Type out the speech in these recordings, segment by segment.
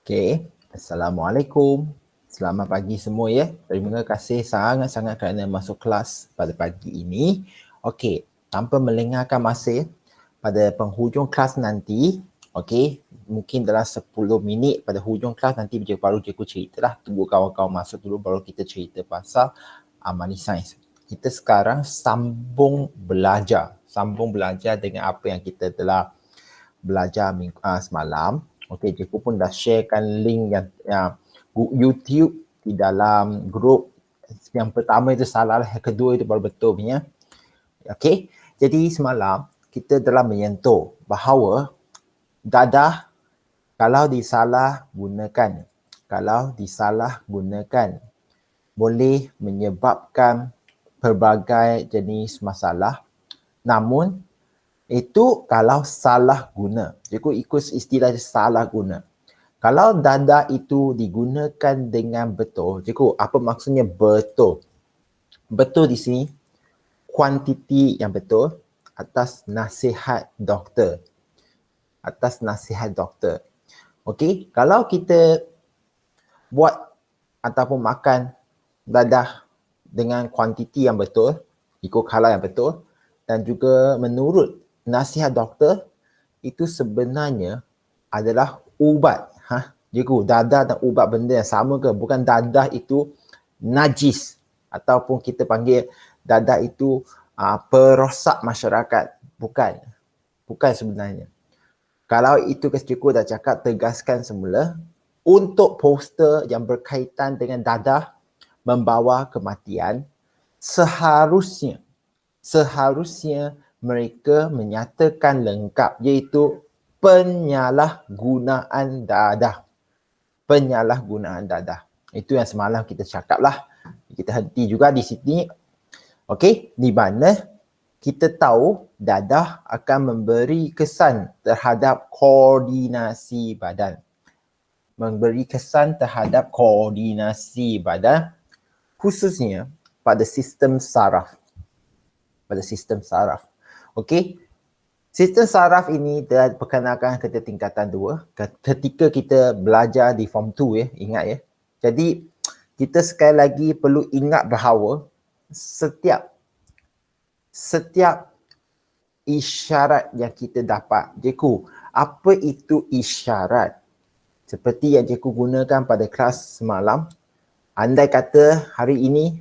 Okey, Assalamualaikum. Selamat pagi semua ya. Terima kasih sangat-sangat kerana masuk kelas pada pagi ini. Okey, tanpa melengahkan masa, pada penghujung kelas nanti, okey, mungkin dalam 10 minit pada hujung kelas nanti baru cikgu ceritalah. Tunggu kawan-kawan masuk dulu baru kita cerita pasal money science. Kita sekarang sambung belajar dengan apa yang kita telah belajar semalam. Okey, cikgu pun dah sharekan link yang YouTube di dalam grup. Yang pertama itu salah, yang kedua itu baru betul punya. Okey, jadi semalam kita telah menyentuh bahawa dadah kalau disalahgunakan boleh menyebabkan pelbagai jenis masalah. Namun itu kalau salah guna. Cikgu ikut istilah salah guna. Kalau dadah itu digunakan dengan betul, cikgu apa maksudnya betul? Betul di sini kuantiti yang betul atas nasihat doktor. Okey, kalau kita buat ataupun makan dadah dengan kuantiti yang betul, ikut halal yang betul dan juga menurut nasihat doktor, itu sebenarnya adalah ubat. Cikgu, dadah dan ubat benda yang sama ke? Bukan dadah itu najis ataupun kita panggil dadah itu perosak masyarakat. Bukan sebenarnya. Kalau itu cikgu dah cakap, tegaskan semula, untuk poster yang berkaitan dengan dadah membawa kematian, seharusnya mereka menyatakan lengkap, iaitu penyalahgunaan dadah. Itu yang semalam kita cakap lah. Kita henti juga di sini. Okey, di mana kita tahu dadah akan memberi kesan terhadap koordinasi badan. Khususnya pada sistem saraf. Okey, sistem saraf ini telah diperkenalkan ke tingkatan 2 ketika kita belajar di form 2 ya, ingat ya. Jadi kita sekali lagi perlu ingat bahawa setiap isyarat yang kita dapat. Cikgu, apa itu isyarat? Seperti yang cikgu gunakan pada kelas semalam, andai kata hari ini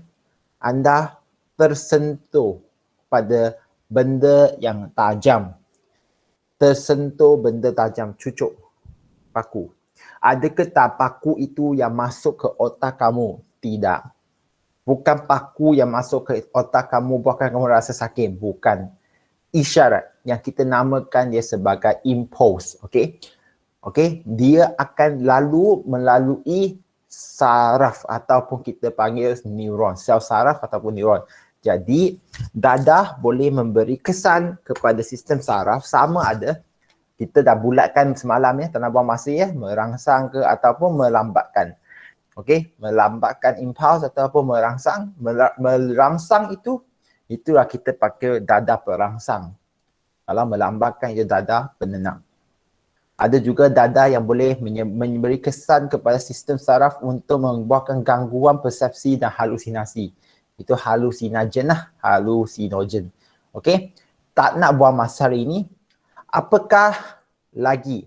anda tersentuh pada benda yang tajam. Cucuk paku. Adakah tak paku itu yang masuk ke otak kamu? Tidak. Bukan paku yang masuk ke otak kamu buatkan kamu rasa sakit. Bukan. Isyarat yang kita namakan dia sebagai impulse. Okey, dia akan melalui saraf ataupun kita panggil neuron, sel saraf ataupun neuron. Jadi dadah boleh memberi kesan kepada sistem saraf, sama ada kita dah bulatkan semalam ya, tak nak buang masa ya, merangsang ke ataupun melambatkan. Okey, melambatkan impuls ataupun merangsang itulah kita pakai dadah perangsang. Kalau melambatkan itu dadah penenang. Ada juga dadah yang boleh memberi kesan kepada sistem saraf untuk membuatkan gangguan persepsi dan halusinasi. Itu halusinogen. Okey, tak nak buang masa hari ini. Apakah lagi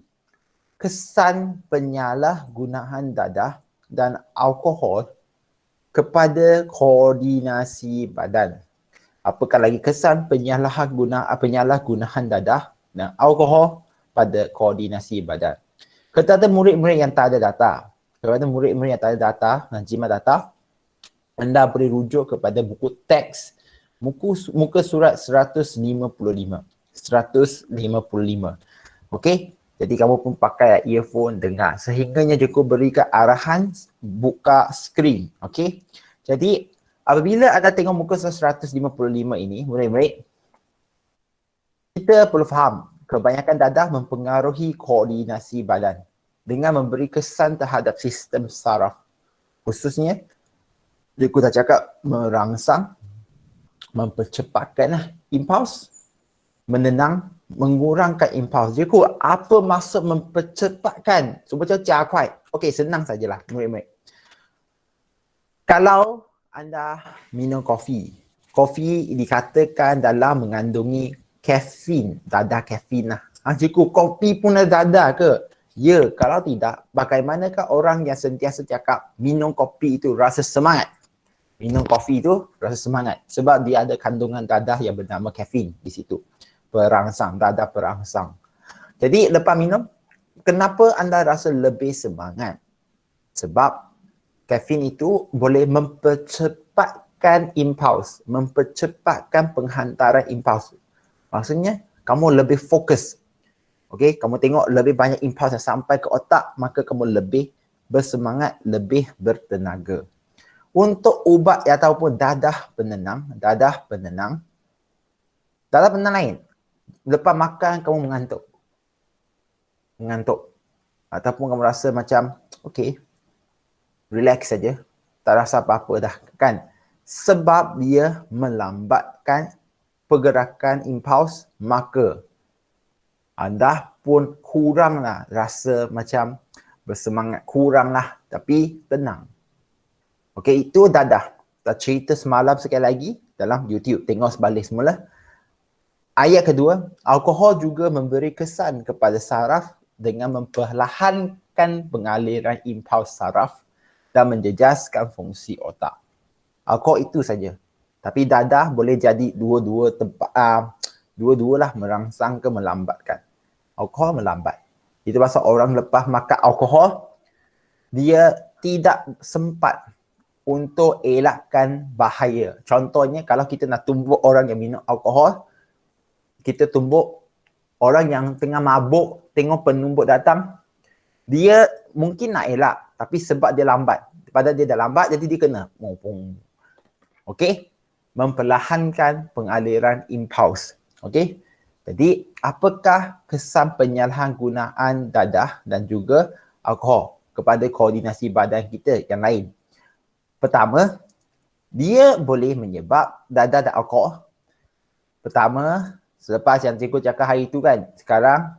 kesan penyalahgunaan dadah dan alkohol kepada koordinasi badan? Apakah lagi kesan penyalahgunaan dadah dan alkohol pada koordinasi badan? Kepada murid-murid yang tak ada data, jimat data, anda boleh rujuk kepada buku teks muka surat 155. Okey, jadi kamu pun pakai earphone dengar sehingganya cikgu berikan arahan buka skrin. Okey, jadi apabila anda tengok muka surat 155 ini, murid-murid, kita perlu faham kebanyakan dadah mempengaruhi koordinasi badan dengan memberi kesan terhadap sistem saraf. Khususnya, cikgu dah cakap merangsang, mempercepatkan impuls, menenang mengurangkan impuls. Cikgu, apa maksud mempercepatkan? Supaya kuat. Okey, senang sajalah murid-murid. Kalau anda minum kopi, kopi dikatakan dalam mengandungi kafein, dadah kafein lah. Cikgu, kopi pun ada dadah ke? Ya, kalau tidak, bagaimanakah orang yang sentiasa cakap minum kopi itu rasa semangat? Minum kopi itu rasa semangat sebab dia ada kandungan dadah yang bernama kafein di situ. Perangsang, dadah perangsang. Jadi lepas minum, kenapa anda rasa lebih semangat? Sebab kafein itu boleh mempercepatkan impuls, mempercepatkan penghantaran impuls. Maksudnya, kamu lebih fokus. Okey, kamu tengok lebih banyak impuls yang sampai ke otak, maka kamu lebih bersemangat, lebih bertenaga. Untuk ubat ataupun dadah penenang lain. Lepas makan kamu mengantuk. Ataupun kamu rasa macam, okey, relax saja, tak rasa apa-apa dah, kan? Sebab dia melambatkan pergerakan impuls, maka anda pun kuranglah rasa macam bersemangat, kuranglah, tapi tenang. Okey, itu dadah. Kita cerita semalam sekali lagi dalam YouTube. Tengok sebalik semula. Ayat kedua, alkohol juga memberi kesan kepada saraf dengan memperlahankan pengaliran impuls saraf dan menjejaskan fungsi otak. Alkohol itu saja. Tapi dadah boleh jadi dua-dua lah, merangsang ke melambatkan. Alkohol melambat. Itu pasal orang lepas makan alkohol, dia tidak sempat untuk elakkan bahaya. Contohnya kalau kita nak tumbuk orang yang minum alkohol, kita tumbuk orang yang tengah mabuk, tengok penumbuk datang, dia mungkin nak elak, tapi sebab dia lambat. Padahal dia dah lambat, jadi dia kena. Okey? Memperlahankan pengaliran impuls. Okey? Jadi, apakah kesan penyalahgunaan dadah dan juga alkohol kepada koordinasi badan kita yang lain? Pertama, dia boleh menyebab dadah dan alkohol. Pertama, selepas yang cikgu cakap hari itu kan, sekarang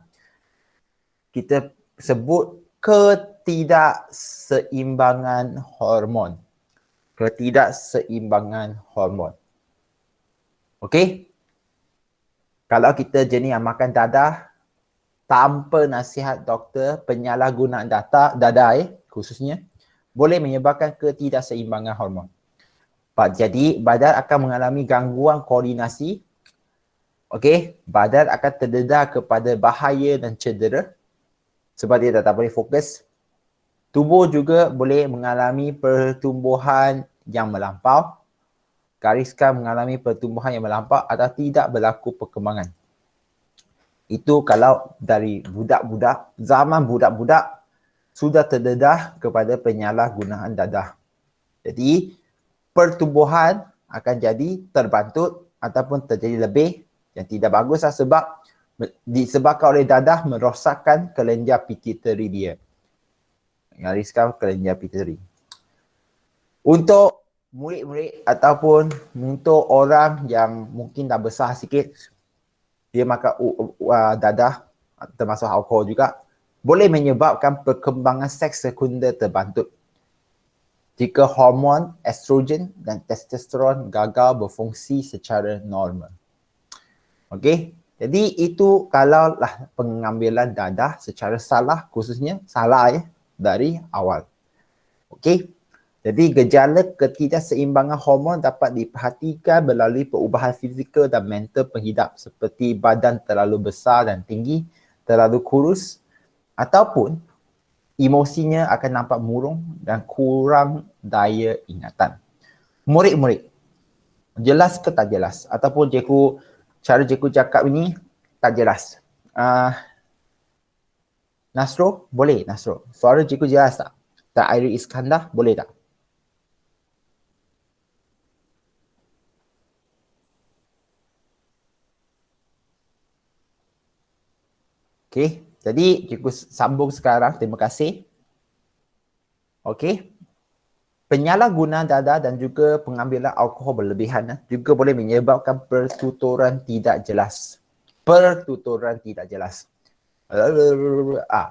kita sebut ketidakseimbangan hormon. Ketidakseimbangan hormon. Okey? Kalau kita jenis yang makan dadah tanpa nasihat doktor, penyalahgunaan dadah khususnya, boleh menyebabkan ketidakseimbangan hormon. Jadi, badan akan mengalami gangguan koordinasi. Okey, badan akan terdedah kepada bahaya dan cedera sebab dia tak boleh fokus. Tubuh juga boleh mengalami pertumbuhan yang melampau. Gariskan mengalami pertumbuhan yang melampau atau tidak berlaku perkembangan. Itu kalau dari budak-budak, zaman budak-budak sudah terdedah kepada penyalahgunaan dadah. Jadi, pertumbuhan akan jadi terbantut ataupun terjadi lebih yang tidak bagus lah sebab disebabkan oleh dadah merosakkan kelenjar pituitary dia. Gariskan kelenjar pituitary. Untuk murid-murid ataupun untuk orang yang mungkin dah besar sikit, dia makan dadah termasuk alkohol juga, boleh menyebabkan perkembangan seks sekunder terbantut. Jika hormon estrogen dan testosteron gagal berfungsi secara normal. Okey, jadi itu kalau lah pengambilan dadah secara salah, khususnya salah dari awal. Okey, jadi gejala ketidakseimbangan hormon dapat diperhatikan melalui perubahan fizikal dan mental penghidap seperti badan terlalu besar dan tinggi, terlalu kurus ataupun emosinya akan nampak murung dan kurang daya ingatan. Murid-murid, jelas ke tak jelas? Ataupun cara cikgu cakap ini tak jelas? Nasro, boleh Nasro? Suara cikgu jelas tak? Tak Airi Iskandar, boleh tak? Okey, jadi cikgu sambung sekarang. Terima kasih. Okey. Penyalahgunaan dadah dan juga pengambilan alkohol berlebihan juga boleh menyebabkan pertuturan tidak jelas. pertuturan tidak jelas.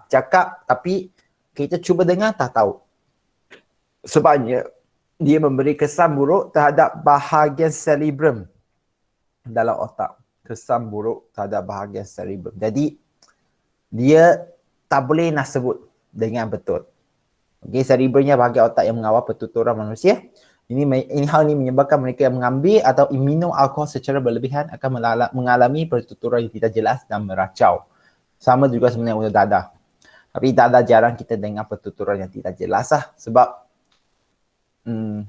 Cakap tapi kita cuba dengar tak tahu. Sebabnya dia memberi kesan buruk terhadap bahagian cerebrum dalam otak. Kesan buruk terhadap bahagian cerebrum. Jadi dia tak boleh nak sebut dengan betul. Okey, cerebrumnya bahagian otak yang mengawal pertuturan manusia. Hal ini menyebabkan mereka yang mengambil atau minum alkohol secara berlebihan akan mengalami pertuturan yang tidak jelas dan meracau. Sama juga sebenarnya untuk dadah. Tapi dadah jarang kita dengar pertuturan yang tidak jelas lah. Sebab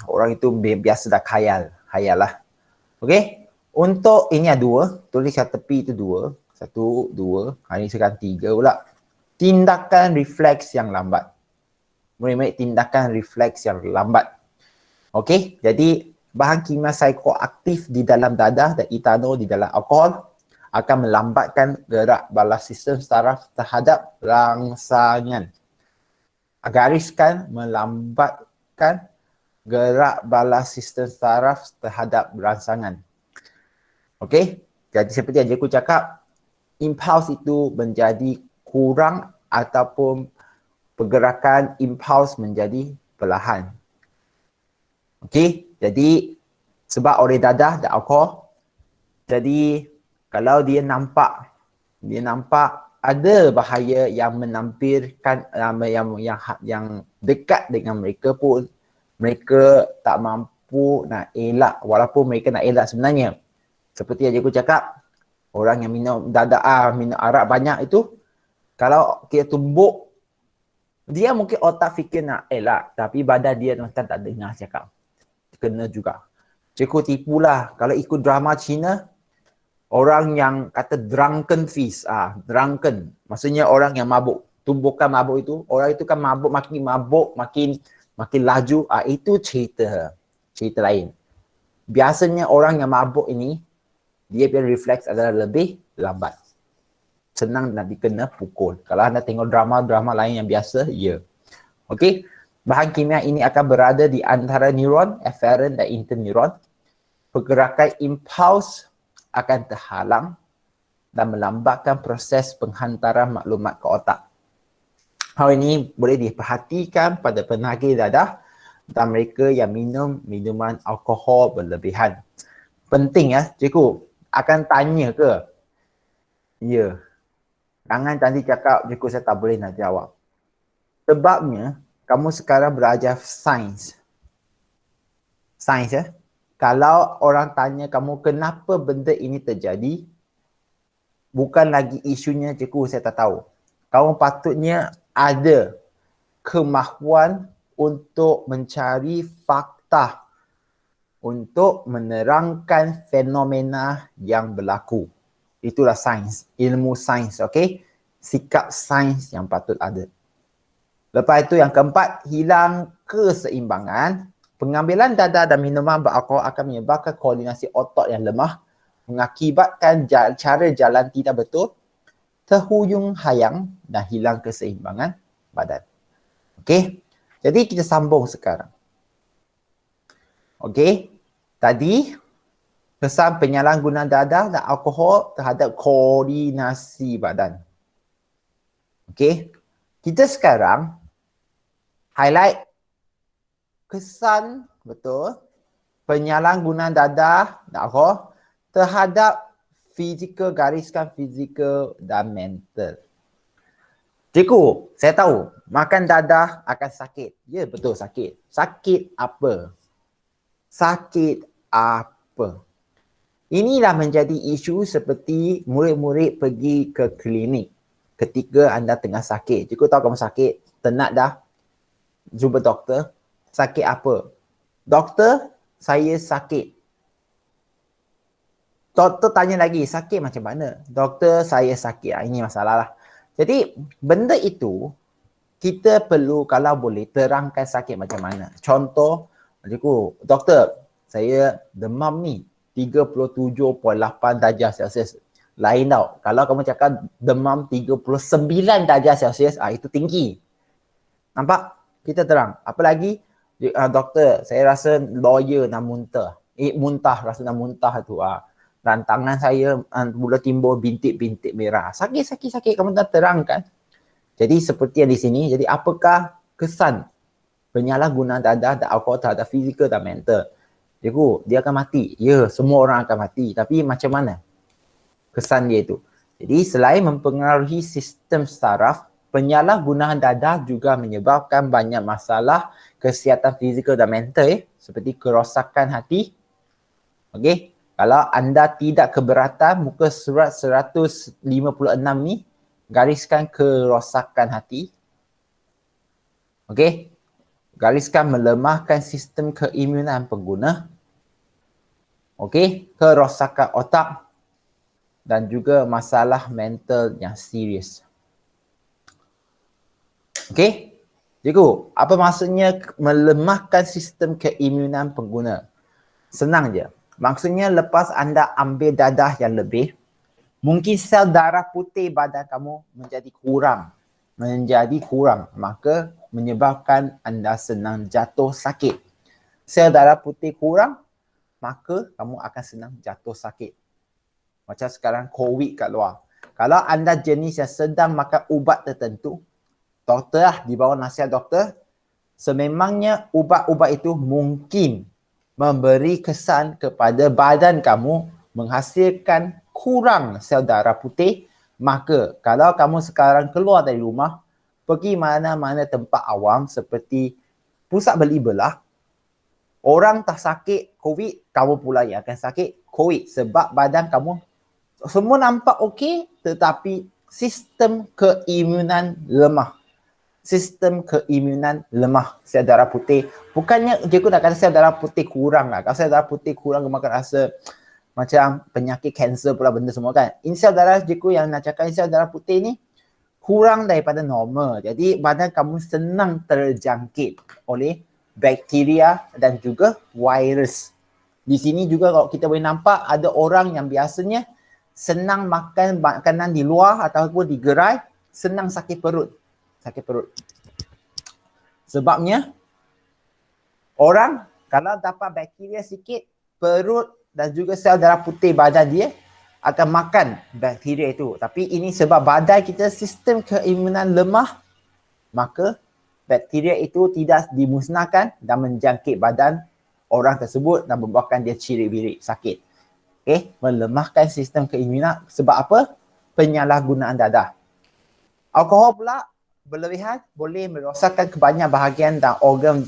orang itu biasa dah khayal lah. Okey, untuk ini ada 2. Tulis kat tepi itu 2. 1, 2. Hari ini sekarang 3 pula. Tindakan refleks yang lambat. Murid-murid, tindakan refleks yang lambat. Okey, jadi bahan kimia psikoaktif di dalam dadah dan etanol di dalam alkohol akan melambatkan gerak balas sistem saraf terhadap rangsangan. Gariskan melambatkan gerak balas sistem saraf terhadap rangsangan. Okey, jadi seperti yang aku cakap, impuls itu menjadi kurang ataupun pergerakan impuls menjadi perlahan. Okey, jadi sebab oleh dadah dan alkohol, jadi kalau dia nampak ada bahaya yang menampilkan yang dekat dengan mereka pun mereka tak mampu nak elak, walaupun mereka nak elak sebenarnya. Seperti yang aku cakap, orang yang minum minum arak banyak itu, kalau kita tumbuk, dia mungkin otak fikir nak elak, tapi badan dia tuan-tuan tak dengar cakap. Kena juga. Cikgu tipulah. Kalau ikut drama Cina, orang yang kata drunken feast. Drunken. Maksudnya orang yang mabuk. Tumbukan mabuk itu. Orang itu kan mabuk, makin laju. Itu cerita lain. Biasanya orang yang mabuk ini, dia punya refleks adalah lebih lambat. Senang nak dikena pukul. Kalau anda tengok drama lain yang biasa, ya. Okey. Bahan kimia ini akan berada di antara neuron, efferent dan interneuron. Pergerakan impuls akan terhalang dan melambatkan proses penghantaran maklumat ke otak. Hal ini boleh diperhatikan pada penagih dadah dan mereka yang minum minuman alkohol berlebihan. Penting ya, cikgu akan tanya ke? Ya. Jangan nanti cakap, cikgu saya tak boleh nak jawab. Sebabnya, kamu sekarang belajar sains. Sains ya. Kalau orang tanya kamu kenapa benda ini terjadi, bukan lagi isunya cikgu saya tak tahu. Kamu patutnya ada kemahuan untuk mencari fakta untuk menerangkan fenomena yang berlaku. Itulah sains, ilmu sains, okey? Sikap sains yang patut ada. Lepas itu yang keempat, hilang keseimbangan. Pengambilan dadah dan minuman beralkohol akan menyebabkan koordinasi otot yang lemah, mengakibatkan cara jalan tidak betul, terhuyung hayang dan hilang keseimbangan badan. Okey, jadi kita sambung sekarang. Okey, tadi kesan penyalahgunaan dadah dan alkohol terhadap koordinasi badan. Okey, kita sekarang highlight kesan betul penyalahgunaan dadah dan alkohol terhadap fizikal, gariskan fizikal dan mental. Cikgu, saya tahu makan dadah akan sakit. Ya, betul sakit. Sakit apa? Sakit apa? Inilah menjadi isu seperti murid-murid pergi ke klinik ketika anda tengah sakit. Cikgu tahu kamu sakit, tenat dah, jumpa doktor. Sakit apa? Doktor, saya sakit. Doktor tanya lagi, sakit macam mana? Doktor, saya sakit. Ini masalah lah. Jadi, benda itu, kita perlu kalau boleh terangkan sakit macam mana. Contoh, cikgu, doktor, saya demam ni 37.8 darjah Celsius. Lain tau. Kalau kamu cakap demam 39 darjah Celsius, itu tinggi. Nampak? Kita terang. Apa lagi? Doktor, saya rasa lawyer nak muntah. Rasa nak muntah tu. dan tangan saya mula timbul bintik-bintik merah. Sakit. Kamu dah terangkan. Jadi seperti yang di sini, jadi apakah kesan penyalahgunaan dadah dan alkohol terhadap fizikal dan mental? Cikgu, dia akan mati. Ya, semua orang akan mati. Tapi macam mana kesan dia itu? Jadi selain mempengaruhi sistem saraf, penyalahgunaan dadah juga menyebabkan banyak masalah kesihatan fizikal dan mental seperti kerosakan hati. Okey, kalau anda tidak keberatan, muka surat 156 ni gariskan kerosakan hati. Okey, gariskan melemahkan sistem keimunan pengguna. Okey, kerosakan otak dan juga masalah mental yang serius. Okey, cikgu, apa maksudnya melemahkan sistem keimunan pengguna? Senang je. Maksudnya lepas anda ambil dadah yang lebih, mungkin sel darah putih badan kamu menjadi kurang. Maka menyebabkan anda senang jatuh sakit. Sel darah putih kurang, maka kamu akan senang jatuh sakit. Macam sekarang COVID kat luar. Kalau anda jenis yang sedang makan ubat tertentu, doktor lah, di bawah nasihat doktor, sememangnya ubat-ubat itu mungkin memberi kesan kepada badan kamu menghasilkan kurang sel darah putih. Maka kalau kamu sekarang keluar dari rumah, pergi mana-mana tempat awam seperti pusat beli belah, orang tak sakit COVID, kamu pula yang akan sakit COVID sebab badan kamu semua nampak okey tetapi sistem keimunan lemah. Sel darah putih. Bukannya cikgu nak kata sel darah putih kurang lah. Kalau sel darah putih kurang, kamu akan rasa macam penyakit kanser pula benda semua kan. Ini sel darah cikgu yang nak cakap, sel darah putih ni kurang daripada normal. Jadi badan kamu senang terjangkit oleh bakteria dan juga virus. Di sini juga kalau kita boleh nampak ada orang yang biasanya senang makan makanan di luar ataupun di gerai, senang sakit perut. Sebabnya orang kalau dapat bakteria sikit, perut dan juga sel darah putih badan dia akan makan bakteria itu. Tapi ini sebab badan kita sistem keimunan lemah, maka bakteria itu tidak dimusnahkan dan menjangkit badan orang tersebut dan membuatkan dia cirit-birit sakit. Melemahkan sistem keimunan sebab apa? Penyalahgunaan dadah. Alkohol pula berlebihan boleh merosakkan kebanyakan bahagian dan organ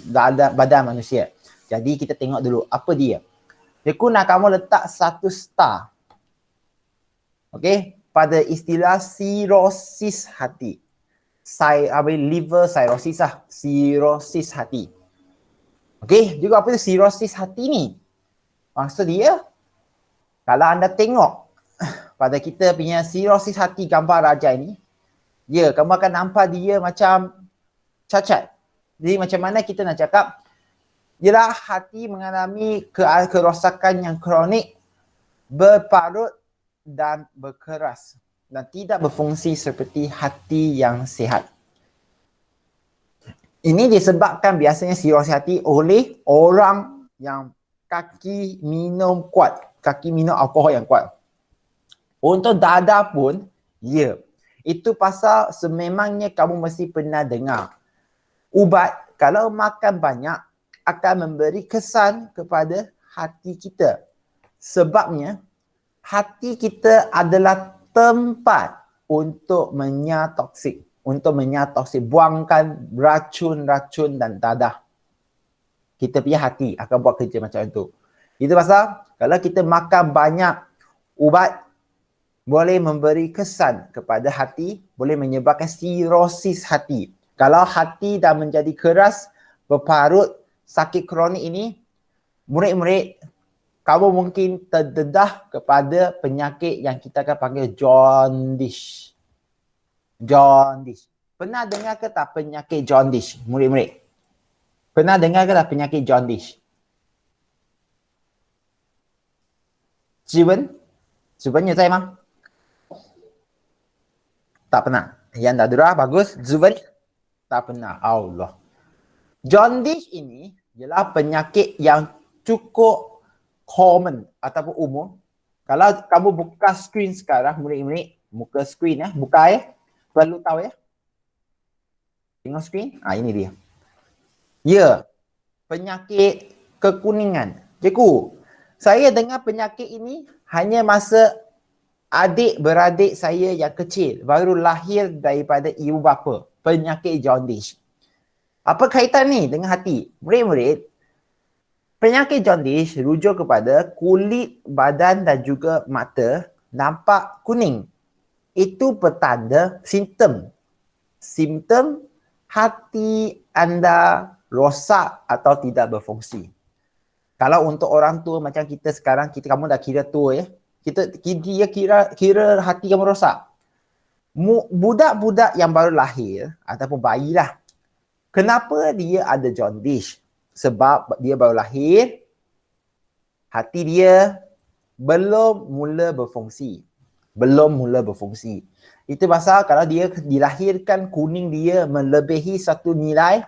badan manusia. Jadi kita tengok dulu apa dia. Cikgu nak kamu letak 1 star. Okey, pada istilah sirosis hati. Liver cirrhosis lah. Sirosis hati. Okey, juga apa itu sirosis hati ni? Maksud dia, kalau anda tengok pada kita punya sirosis hati gambar raja ini, ya, kamu akan nampak dia macam cacat. Jadi macam mana kita nak cakap, ialah hati mengalami kerosakan yang kronik, berparut dan berkeras dan tidak berfungsi seperti hati yang sihat. Ini disebabkan biasanya sirosis hati oleh orang yang kaki minum alkohol yang kuat. Untuk dadah pun, ya. Itu pasal sememangnya kamu mesti pernah dengar. Ubat kalau makan banyak akan memberi kesan kepada hati kita. Sebabnya, hati kita adalah tempat untuk menyatoksik. Buangkan racun-racun dan dadah. Kita punya hati akan buat kerja macam itu. Itu pasal kalau kita makan banyak ubat, boleh memberi kesan kepada hati, boleh menyebabkan sirosis hati. Kalau hati dah menjadi keras, berparut, sakit kronik ini, murid-murid, kamu mungkin terdedah kepada penyakit yang kita akan panggil jaundice. Pernah dengar ke tak penyakit jaundice, murid-murid? Pernah dengar ke tak penyakit jaundice? Zuben saya mah? Tak pernah. Yang dah derah, bagus. Zuben? Tak pernah. Allah. Jaundice ini ialah penyakit yang cukup common ataupun umum Kalau kamu buka skrin sekarang, murid-murid, buka skrin ya, buka ya. Perlu tahu ya. Tengok skrin. Ini dia. Ya, penyakit kekuningan. Cikgu, saya dengar penyakit ini hanya masa adik-beradik saya yang kecil baru lahir daripada ibu bapa. Penyakit jaundice. Apa kaitan ni dengan hati? Murid-murid, penyakit jaundice rujuk kepada kulit badan dan juga mata nampak kuning. Itu petanda simptom hati anda rosak atau tidak berfungsi. Kalau untuk orang tua macam kita sekarang, kamu dah kira tua ya. Dia kira hati kamu rosak. Budak-budak yang baru lahir ataupun bayi lah. Kenapa dia ada jaundice? Sebab dia baru lahir, hati dia belum mula berfungsi. Itu pasal kalau dia dilahirkan kuning dia melebihi satu nilai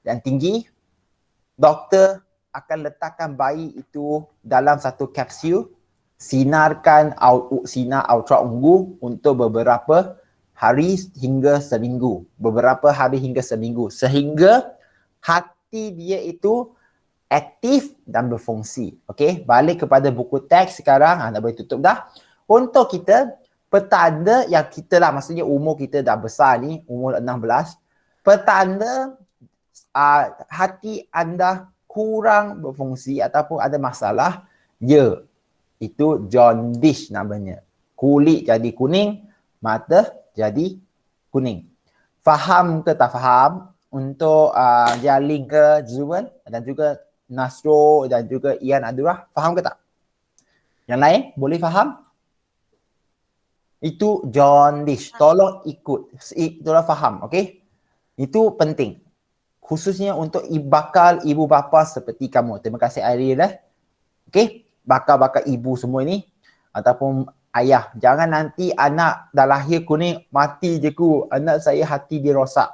yang tinggi, doktor akan letakkan bayi itu dalam satu kapsul, sinar ultra ungu untuk beberapa hari hingga seminggu. Sehingga hati dia itu aktif dan berfungsi. Okey, balik kepada buku teks sekarang. Anda boleh tutup dah. Untuk kita, petanda yang kita lah, maksudnya umur kita dah besar ni, umur 16, petanda hati anda kurang berfungsi ataupun ada masalah, ya, itu jaundice namanya. Kulit jadi kuning, mata jadi kuning. Faham ke tak faham? Untuk Jaling ke Zuan dan juga Nasro dan juga Ian Adura, faham ke tak? Yang lain boleh faham? Itu jaundice. Tolong ikut. Tolong faham, okey? Itu penting. Khususnya untuk bakal ibu bapa seperti kamu. Terima kasih Ariel lah. Okey? Bakal-bakal ibu semua ni ataupun ayah. Jangan nanti anak dah lahir kuning, mati je ku. Anak saya hati dia rosak.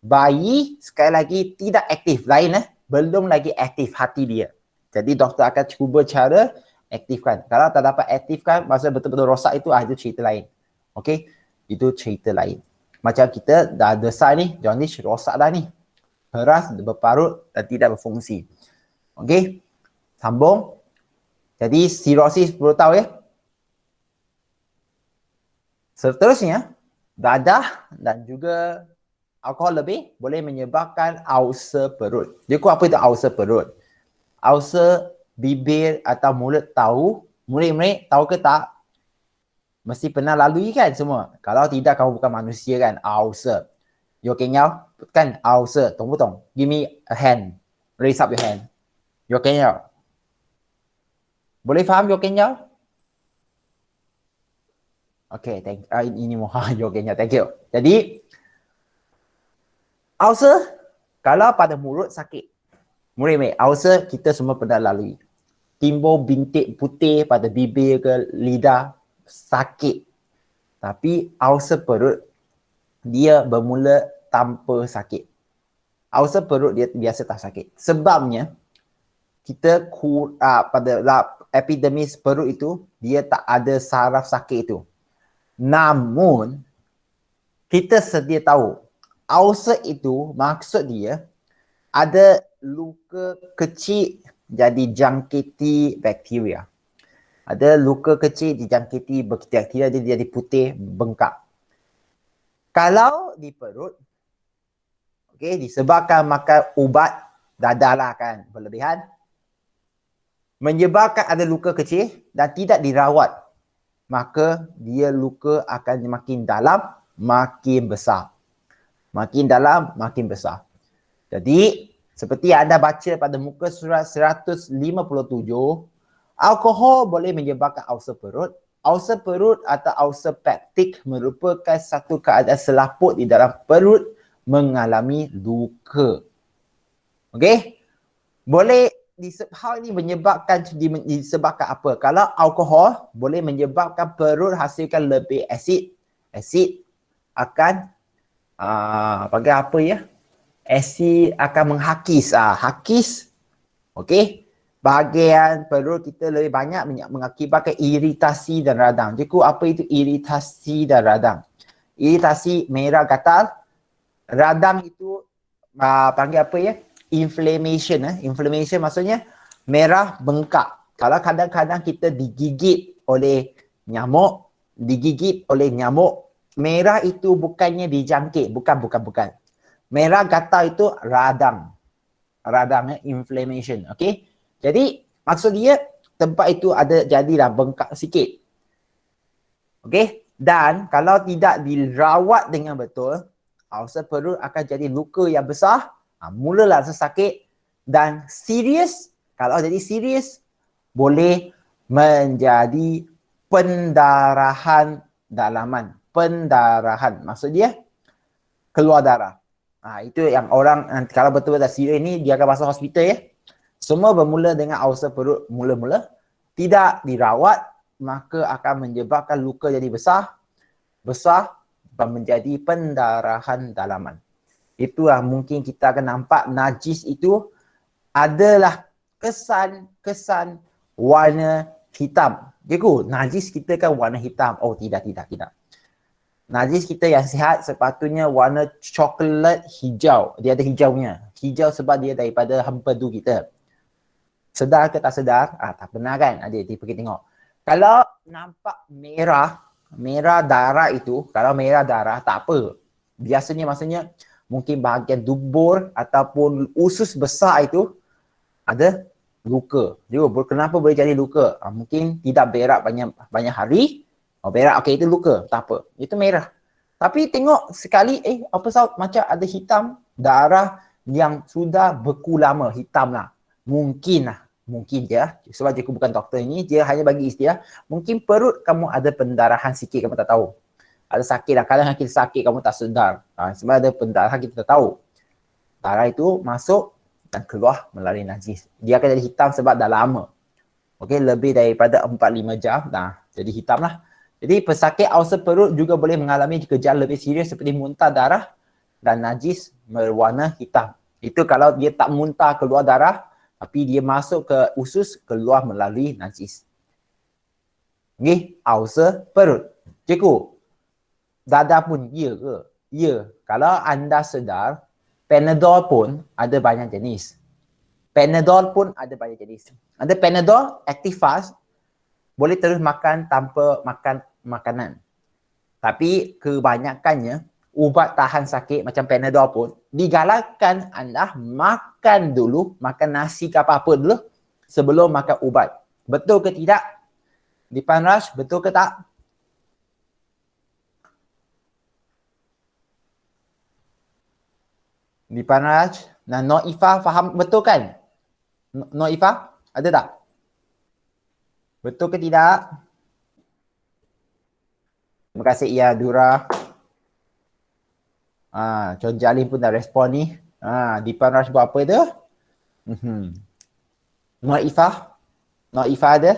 Bayi sekali lagi tidak aktif. Lain belum lagi aktif hati dia. Jadi doktor akan cuba cara aktifkan. Kalau tak dapat aktifkan, masa betul-betul rosak itu cerita lain. Okey? Itu cerita lain. Macam kita dah besar ni, jaundice rosak dah ni. Keras, berparut dan tidak berfungsi. Okey? Sambung. Jadi sirosis perlu tahu ya. Seterusnya, dadah dan juga alkohol lebih boleh menyebabkan ulcer perut. Jadi apa itu ulcer perut? Ulcer bibir atau mulut tahu. Murid-murid tahu ke tak? Mesti pernah lalui kan semua? Kalau tidak, kamu bukan manusia kan? Ulcer. You okay now? Kan ulcer. Tunggu. Give me a hand. Raise up your hand. You okay now? Boleh faham you okay now? Okay, ini mohon you okay now. Thank you. Jadi, ulcer, kalau pada mulut sakit. Murid-murid, ulcer kita semua pernah lalui. Timbul bintik putih pada bibir ke lidah, sakit. Tapi ulcer perut, dia bermula tanpa sakit. Ulcer perut dia biasa tak sakit. Sebabnya, kita pada epidermis perut itu, dia tak ada saraf sakit itu. Namun, kita sedia tahu, ulcer itu maksud dia ada luka kecil jadi jangkiti bakteria. Ada luka kecil dijangkiti bakteria, dia jadi putih, bengkak. Kalau di perut, okey, disebabkan makan ubat dadah lah kan, berlebihan, menyebabkan ada luka kecil dan tidak dirawat, maka dia luka akan makin dalam, makin besar. Makin dalam, makin besar. Jadi, seperti anda baca pada muka surat 157, alkohol boleh menyebabkan ulcer perut. Ulcer perut atau ulcer peptik merupakan satu keadaan selaput di dalam perut mengalami luka. Okey? Boleh hal ini disebabkan apa? Kalau alkohol boleh menyebabkan perut hasilkan lebih asid. Asid akan panggil apa ya? Asid akan menghakis. Hakis. Okey. bahagian perut kita lebih banyak mengakibatkan iritasi dan radang. Cikgu, apa itu iritasi dan radang? Iritasi merah gatal, radang itu panggil apa ya? Inflammation. Inflammation maksudnya merah bengkak. Kalau kadang-kadang kita digigit oleh nyamuk, merah itu bukannya dijangkit, bukan. Merah gatal itu radang, inflammation, okey. Jadi maksud dia tempat itu ada jadilah bengkak sikit. Okey, dan kalau tidak dirawat dengan betul, ulcer perut akan jadi luka yang besar, mulalah rasa sakit dan serius. Kalau jadi serius, boleh menjadi pendarahan dalaman. Pendarahan, maksud dia keluar darah. Itu yang orang kalau betul-betul serius ni dia akan masuk hospital ya. Semua bermula dengan ulcer perut mula-mula, tidak dirawat maka akan menyebabkan luka jadi besar dan menjadi pendarahan dalaman. Itulah mungkin kita akan nampak najis itu adalah kesan warna hitam. Cikgu, najis kita kan warna hitam. Oh tidak. Najis kita yang sihat sepatutnya warna coklat hijau. Dia ada hijaunya. Hijau sebab dia daripada hempedu kita. Sedar ke tak sedar? Tak pernah kan? Adik pergi tengok. Kalau nampak merah darah itu, kalau merah darah tak apa. Biasanya maksudnya mungkin bahagian dubur ataupun usus besar itu ada luka. Kenapa boleh jadi luka? Mungkin tidak berak banyak hari. Berak, okey itu luka. Tak apa. Itu merah. Tapi tengok sekali, apa sahaja macam ada hitam darah yang sudah beku lama, hitam lah. Mungkin je, sebab cikgu bukan doktor ini, dia hanya bagi istilah, mungkin perut kamu ada pendarahan sikit, kamu tak tahu. Ada sakit lah, kadang kita sakit kamu tak sedar. Sebab ada pendarahan kita tak tahu. Darah itu masuk dan keluar melalui najis. Dia akan jadi hitam sebab dah lama. Okey, lebih daripada 4-5 jam, jadi hitam lah. Jadi pesakit ulcer perut juga boleh mengalami gejala lebih serius seperti muntah darah dan najis berwarna hitam. Itu kalau dia tak muntah keluar darah, tapi dia masuk ke usus, keluar melalui najis. Okey, ulcer perut. Cikgu, dada pun ya ke? Ya. Kalau anda sedar, Panadol pun ada banyak jenis. Ada Panadol Activast, boleh terus makan tanpa makan makanan. Tapi kebanyakannya, ubat tahan sakit macam Panadol pun digalakkan anda makan nasi ke apa-apa dulu sebelum makan ubat. Betul ke tidak? Dipan Raj, betul ke tak? Dipan Raj dan Noifah faham betul kan? Noifah, ada tak? Betul ke tidak? Terima kasih ya Dura. Chon Jalin pun dah respon ni. Dipan Raj buat apa tu? Noifah ada?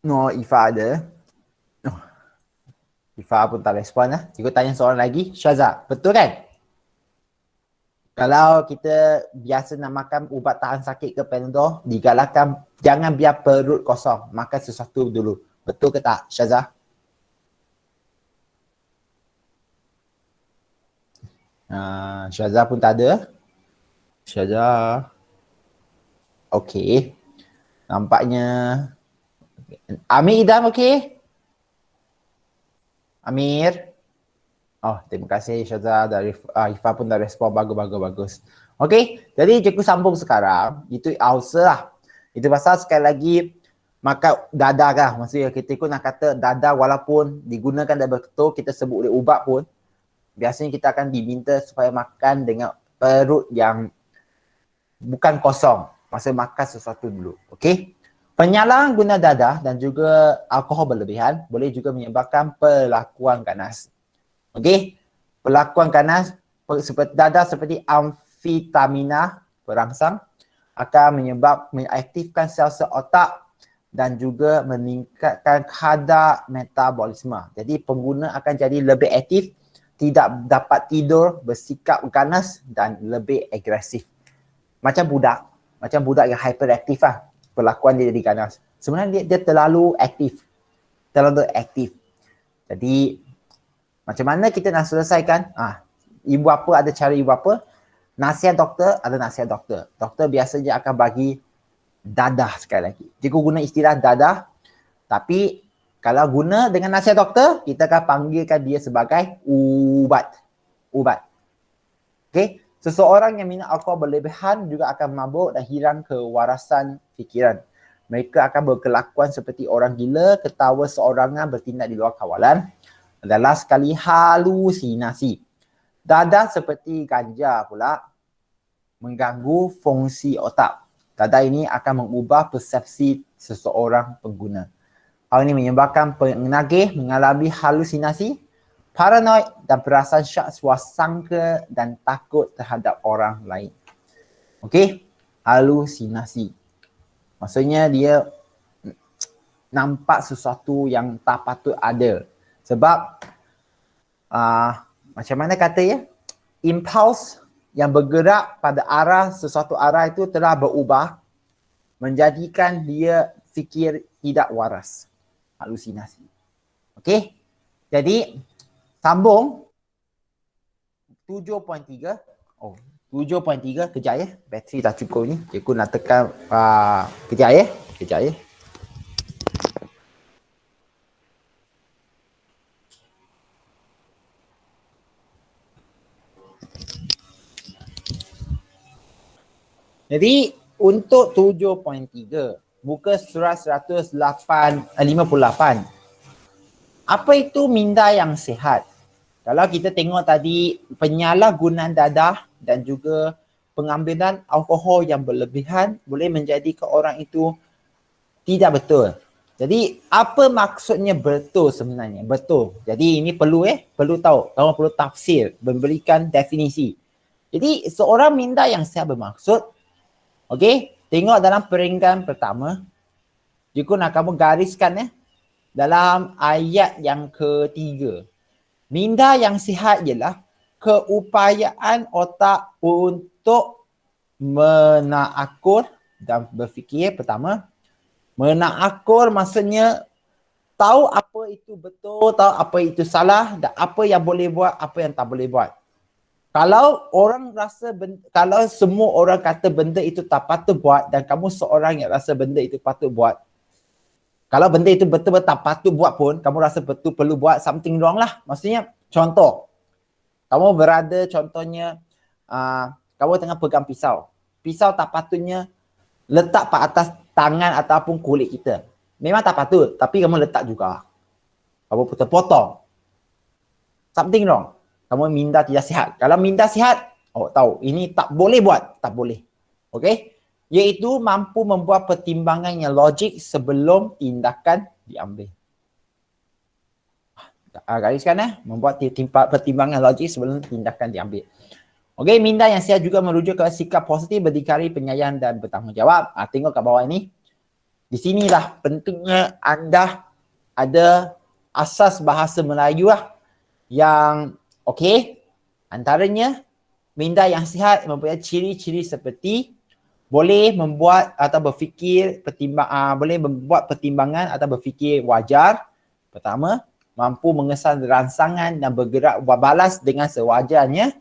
Noifah ada. Ifah pun tak respon lah. Cikgu tanya soalan lagi. Syaza, betul kan? Kalau kita biasa nak makan ubat tahan sakit ke Panadol, digalakkan jangan biar perut kosong. Makan sesuatu dulu. Betul ke tak, Syaza? Syaza pun tak ada. Syaza. Okey. Nampaknya Amir Idam okey? Amir? Oh, terima kasih Syaza dari Ifah pun dah respon bagus. Okey, jadi cikgu sambung sekarang. Itu ulcer lah. Itu pasal sekali lagi makan dada kan. Maksudnya kita ikut nak kata dada walaupun digunakan dah betul, kita sebut oleh ubat pun, biasanya kita akan diminta supaya makan dengan perut yang bukan kosong. Maksudnya makan sesuatu dulu. Okey. Penyalahguna dadah dan juga alkohol berlebihan boleh juga menyebabkan pelakuan ganas. Okey, pelakuan ganas seperti dadah seperti amfetamina perangsang akan mengaktifkan sel-sel otak dan juga meningkatkan kadar metabolisme. Jadi pengguna akan jadi lebih aktif tidak dapat tidur, bersikap ganas dan lebih agresif. Macam budak yang hyperaktif lah. Perlakuan dia jadi ganas. Sebenarnya dia terlalu aktif. Jadi macam mana kita nak selesaikan? Ibu bapa ada cara ibu bapa. Nasihat doktor ada nasihat doktor. Doktor biasanya akan bagi dadah sekali lagi. Jika guna istilah dadah, tapi kalau guna dengan nasihat doktor, kita akan panggilkan dia sebagai ubat. Okey, seseorang yang minum alkohol berlebihan juga akan mabuk dan hilang kewarasan fikiran. Mereka akan berkelakuan seperti orang gila, ketawa seorangan, bertindak di luar kawalan. Adalah sekali halusinasi. Dadah seperti ganja pula mengganggu fungsi otak. Dadah ini akan mengubah persepsi seseorang pengguna. Hal ini menyebabkan penagih mengalami halusinasi, paranoid dan perasaan syak swasangka dan takut terhadap orang lain. Okey, halusinasi. Maksudnya dia nampak sesuatu yang tak patut ada. Sebab macam mana kata ya, impuls yang bergerak pada sesuatu arah itu telah berubah menjadikan dia fikir tidak waras. Halusinasi. Okey. Jadi sambung 7.3. 7.3 kejap ya. Bateri dah cukup ni. Cikgu nak tekan kejap ya. Jadi untuk 7.3 muka surat 58. Apa itu minda yang sihat? Kalau kita tengok tadi penyalahgunaan dadah dan juga pengambilan alkohol yang berlebihan boleh menjadikan orang itu tidak betul. Jadi apa maksudnya betul sebenarnya? Betul. Jadi ini perlu tahu. Kamu perlu tafsir, memberikan definisi. Jadi seorang minda yang sihat bermaksud, okey, tengok dalam peringkat pertama. Jika nak kamu gariskan dalam ayat yang ketiga. Minda yang sihat ialah keupayaan otak untuk menaakur dan berfikir pertama. Menaakur maksudnya tahu apa itu betul, tahu apa itu salah dan apa yang boleh buat, apa yang tak boleh buat. Kalau orang rasa kalau semua orang kata benda itu tak patut buat dan kamu seorang yang rasa benda itu patut buat, kalau benda itu betul-betul tak patut buat pun, kamu rasa betul perlu buat, something wrong lah. Maksudnya, contoh. Kamu berada contohnya, kamu tengah pegang pisau. Pisau tak patutnya letak pada atas tangan ataupun kulit kita. Memang tak patut, tapi kamu letak juga. Kamu potong. Something wrong. Kamu minda tidak sihat. Kalau minda sihat, tahu ini tak boleh buat, tak boleh. Okey? Iaitu mampu membuat pertimbangan yang logik sebelum tindakan diambil. Gariskan membuat pertimbangan logik sebelum tindakan diambil. Okey, minda yang sihat juga merujuk ke sikap positif, berdikari, penyayang dan bertanggungjawab. Tengok kat bawah ini. Di sinilah pentingnya anda ada asas bahasa Melayu yang okey. Antaranya, minda yang sihat mempunyai ciri-ciri seperti boleh membuat atau berfikir boleh membuat pertimbangan atau berfikir wajar. Pertama, mampu mengesan rangsangan dan bergerak balas dengan sewajarnya.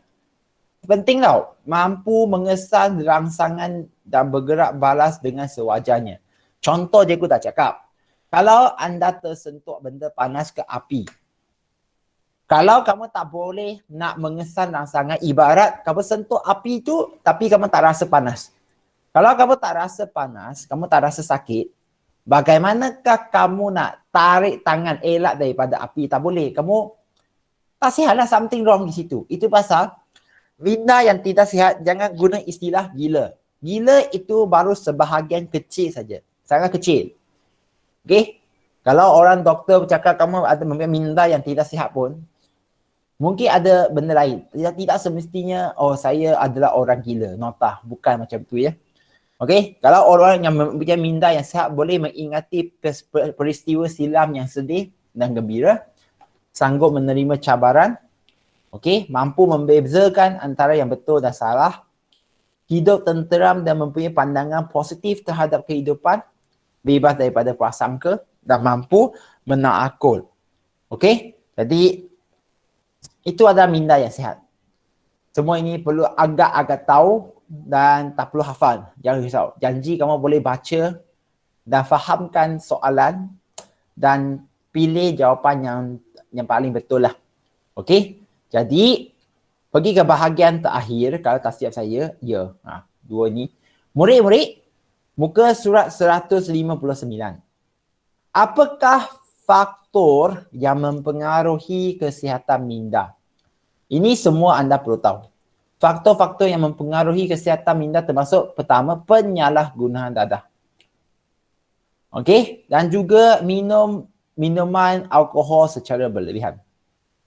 Penting tau, mampu mengesan rangsangan dan bergerak balas dengan sewajarnya. Contoh je aku tak cakap. Kalau anda tersentuh benda panas ke api, kalau kamu tak boleh nak mengesan rangsangan, ibarat kamu sentuh api tu tapi kamu tak rasa panas. Kalau kamu tak rasa panas, kamu tak rasa sakit, bagaimanakah kamu nak tarik tangan elak daripada api? Tak boleh. Kamu tak sihat lah, something wrong di situ. Itu pasal minda yang tidak sihat, jangan guna istilah gila. Gila itu baru sebahagian kecil saja. Sangat kecil. Okay? Kalau orang doktor bercakap kamu ada minda yang tidak sihat pun, mungkin ada benda lain. Tidak semestinya, saya adalah orang gila. Notah. Bukan macam tu ya. Okey, kalau orang yang mempunyai minda yang sihat boleh mengingati peristiwa silam yang sedih dan gembira, sanggup menerima cabaran, Okey, mampu membezakan antara yang betul dan salah, hidup tenteram dan mempunyai pandangan positif terhadap kehidupan, bebas daripada prasangka dan mampu menakul. Okey, jadi itu adalah minda yang sihat. Semua ini perlu agak-agak tahu dan tak perlu hafal. Jangan risau. Janji kamu boleh baca dan fahamkan soalan dan pilih jawapan yang paling betul lah. Okey? Jadi, pergi ke bahagian terakhir. Kalau tak siap saya, ya. Dua ni. Murid-murid, muka surat 159. Apakah faktor yang mempengaruhi kesihatan minda? Ini semua anda perlu tahu. Faktor-faktor yang mempengaruhi kesihatan minda termasuk pertama, penyalahgunaan dadah. Okey? Dan juga minuman alkohol secara berlebihan.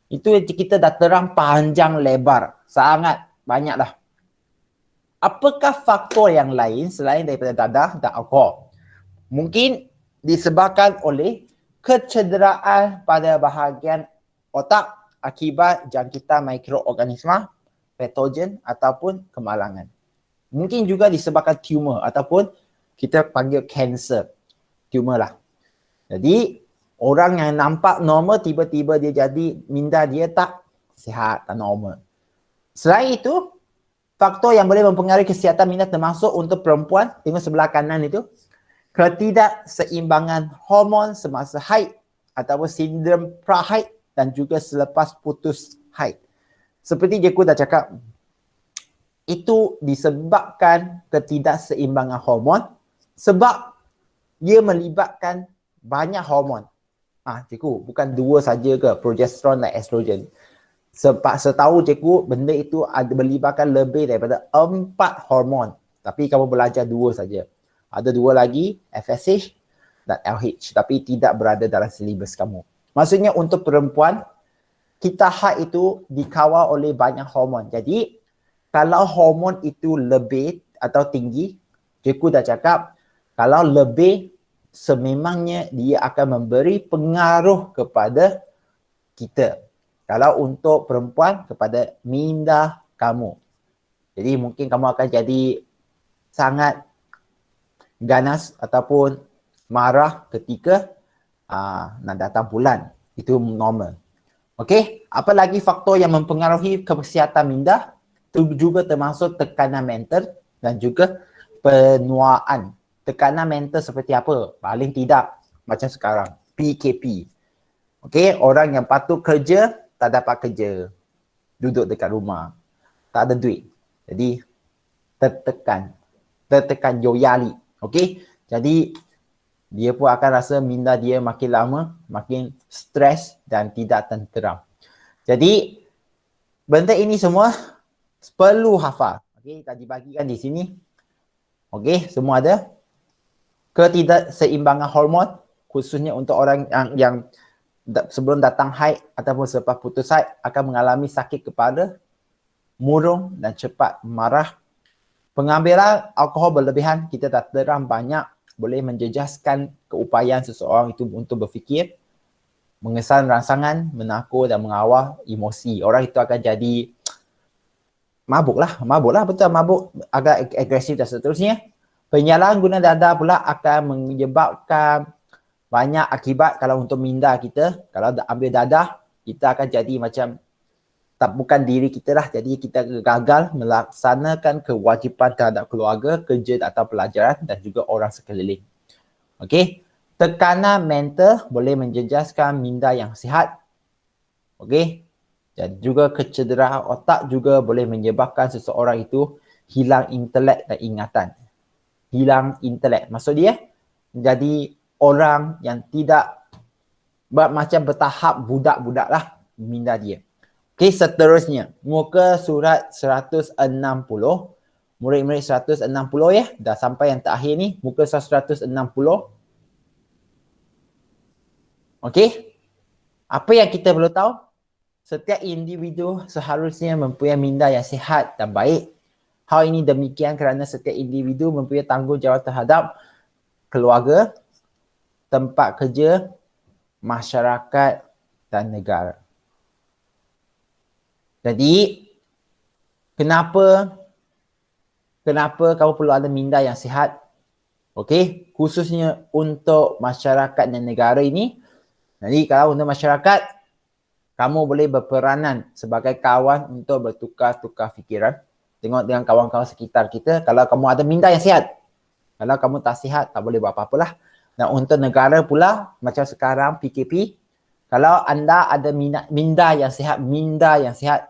Itu kita dah terang panjang lebar. Sangat banyak dah. Apakah faktor yang lain selain daripada dadah dan alkohol? Mungkin disebabkan oleh kecederaan pada bahagian otak akibat jangkitan mikroorganisma, patogen ataupun kemalangan. Mungkin juga disebabkan tumor ataupun kita panggil kanser. Tumor lah. Jadi, orang yang nampak normal tiba-tiba dia jadi minda dia tak sihat, tak normal. Selain itu, faktor yang boleh mempengaruhi kesihatan minda termasuk untuk perempuan, tengok sebelah kanan itu, ketidakseimbangan hormon semasa haid ataupun sindrom prahaid dan juga selepas putus haid. Seperti cikgu dah cakap, itu disebabkan ketidakseimbangan hormon sebab dia melibatkan banyak hormon. Cikgu, bukan dua saja ke, progesteron dan estrogen. Setahu cikgu, benda itu ada melibatkan lebih daripada 4 hormon. Tapi kamu belajar 2 saja. Ada 2 lagi, FSH dan LH. Tapi tidak berada dalam silibus kamu. Maksudnya untuk perempuan, kita haid itu dikawal oleh banyak hormon. Jadi, kalau hormon itu lebih atau tinggi, cikgu dah cakap, kalau lebih, sememangnya dia akan memberi pengaruh kepada kita. Kalau untuk perempuan, kepada minda kamu. Jadi mungkin kamu akan jadi sangat ganas ataupun marah ketika nak datang bulan. Itu normal. Okey, apa lagi faktor yang mempengaruhi kesihatan minda? Itu juga termasuk tekanan mental dan juga penuaan. Tekanan mental seperti apa? Paling tidak macam sekarang, PKP. Okey, orang yang patut kerja tak dapat kerja. Duduk dekat rumah. Tak ada duit. Jadi tertekan yoyali. Okey? Jadi dia pun akan rasa minda dia makin lama makin stres dan tidak tenteram. Jadi benda ini semua perlu hafal. Okey, tak dibagikan di sini. Okey, semua ada. Ketidakseimbangan hormon khususnya untuk orang yang sebelum datang haid ataupun selepas putus haid akan mengalami sakit kepala, murung dan cepat marah. Pengambilan alkohol berlebihan, kita dah terang banyak, boleh menjejaskan keupayaan seseorang itu untuk berfikir, mengesan rangsangan, menakut dan mengawal emosi. Orang itu akan jadi mabuk lah, betul, mabuk, agak agresif dan seterusnya. Penyalahgunaan dadah pula akan menyebabkan banyak akibat. Kalau untuk minda kita, kalau ambil dadah, kita akan jadi macam tak bukan diri kita lah. Jadi kita gagal melaksanakan kewajipan terhadap keluarga, kerja atau pelajaran dan juga orang sekeliling. Okey. Tekanan mental boleh menjejaskan minda yang sihat. Okey. Dan juga kecederaan otak juga boleh menyebabkan seseorang itu hilang intelek dan ingatan. Hilang intelek. Maksud dia menjadi orang yang tidak macam bertahap budak-budak lah minda dia. Okey, seterusnya. Muka surat 160. Murid-murid 160 ya. Dah sampai yang terakhir ni. Muka surat 160. Okey. Apa yang kita perlu tahu? Setiap individu seharusnya mempunyai minda yang sihat dan baik. Hal ini demikian kerana setiap individu mempunyai tanggungjawab terhadap keluarga, tempat kerja, masyarakat dan negara. Jadi, kenapa kamu perlu ada minda yang sihat? Okey, khususnya untuk masyarakat dan negara ini. Jadi, kalau untuk masyarakat, kamu boleh berperanan sebagai kawan untuk bertukar-tukar fikiran. Tengok dengan kawan-kawan sekitar kita, kalau kamu ada minda yang sihat. Kalau kamu tak sihat, tak boleh buat apa-apalah. Dan untuk negara pula, macam sekarang PKP, kalau anda ada minda yang sihat,